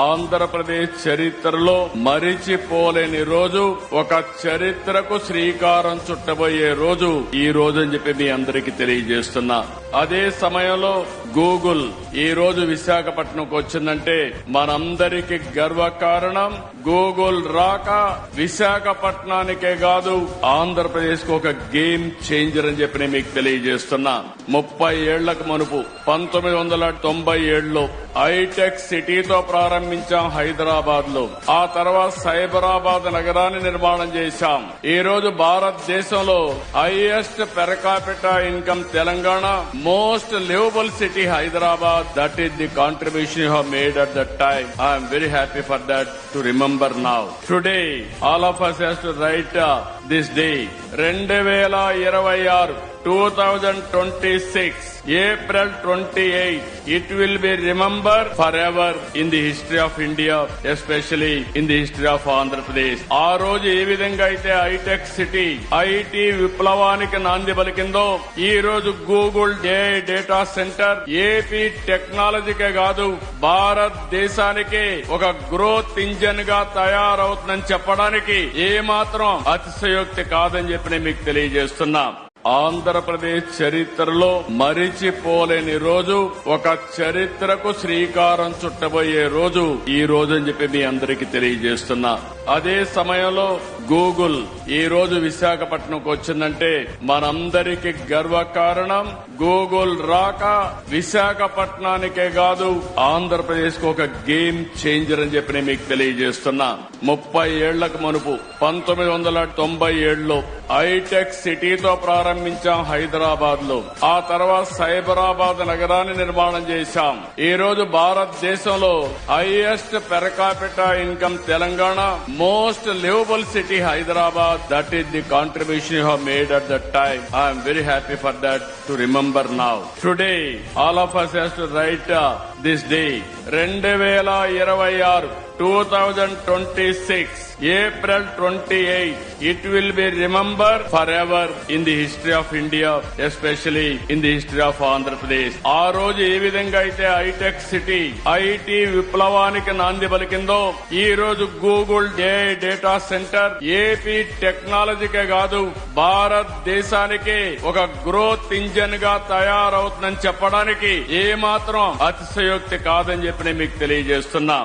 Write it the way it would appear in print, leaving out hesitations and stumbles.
ఆంధ్రప్రదేశ్ చరిత్రలో మరిచిపోలేని రోజు, ఒక చరిత్రకు శ్రీకారం చుట్టబోయే రోజు ఈ రోజు అని చెప్పి మీ అందరికీ తెలియజేస్తున్నా. అదే సమయంలో గూగుల్ ఈ రోజు విశాఖపట్నంకు వచ్చిందంటే మనందరికీ గర్వకారణం. గూగుల్ రాక విశాఖపట్నానికే కాదు ఆంధ్రప్రదేశ్ కు ఒక గేమ్ చేంజర్ అని చెప్పి మీకు తెలియజేస్తున్నా. 30 ఏళ్లకు మునుపు 1997లో హైటెక్ సిటీతో ప్రారంభించాం హైదరాబాద్ లో. ఆ తర్వాత సైబరాబాద్ నగరాన్ని నిర్మాణం చేశాం. ఈ రోజు భారతదేశంలో highest per capita income Telangana, most livable city Hyderabad. That is the contribution you have made at that time. I'm very happy for that to remember now. Today all of us has to write this day. 2026 2026 April 28. It will be remembered forever in the history of India, especially in the history of Andhra Pradesh. ఆ రోజు ఏ విధంగా అయితే hitech city IT విప్లవానికి నాంది పలికిందో, ఈ రోజు Google data centre AP టెక్నాలజీకే కాదు భారతదేశానికి ఒక గ్రోత్ ఇంజన్ గా తయారవుతుందని చెప్పడానికి ఏమాత్రం అతిశయోక్తి కాదని చెప్పి నేను మీకు తెలియజేస్తున్నా. ఆంధ్రప్రదేశ్ చరిత్రలో మరిచిపోలేని రోజు, ఒక చరిత్రకు శ్రీకారం చుట్టబోయే రోజు ఈ రోజు అని చెప్పి మీ అందరికీ తెలియజేస్తున్నా. అదే సమయంలో గూగుల్ ఈ రోజు విశాఖపట్నంకు వచ్చిందంటే మనందరికీ గర్వకారణం. గూగుల్ రాక విశాఖపట్నానికే కాదు ఆంధ్రప్రదేశ్ కు ఒక గేమ్ చేంజర్ అని చెప్పి మీకు తెలియజేస్తున్నా. 30 ఏళ్లకు మునుపు 1997లో హైటెక్ సిటీతో ప్రారంభించాం హైదరాబాద్ లో. ఆ తర్వాత సైబరాబాద్ నగరాన్ని నిర్మాణం చేశాం. ఈ రోజు భారతదేశంలో highest per capita income Telangana, most livable city Hyderabad. That is the contribution you have made at that time. I'm very happy for that to remember now. Today all of us has to write this day. 2026 2026 April 28. It will be remembered forever in the history of India, especially in the history of Andhra Pradesh. ఆ రోజు ఏ విధంగా అయితే hitech city IT విప్లవానికి నాంది పలికిందో, ఈ రోజు Google data centre AP టెక్నాలజీకే కాదు భారతదేశానికి ఒక గ్రోత్ ఇంజన్ గా తయారవుతుందని చెప్పడానికి ఏమాత్రం అతిశయోక్తి కాదని చెప్పి నేను మీకు తెలియజేస్తున్నా.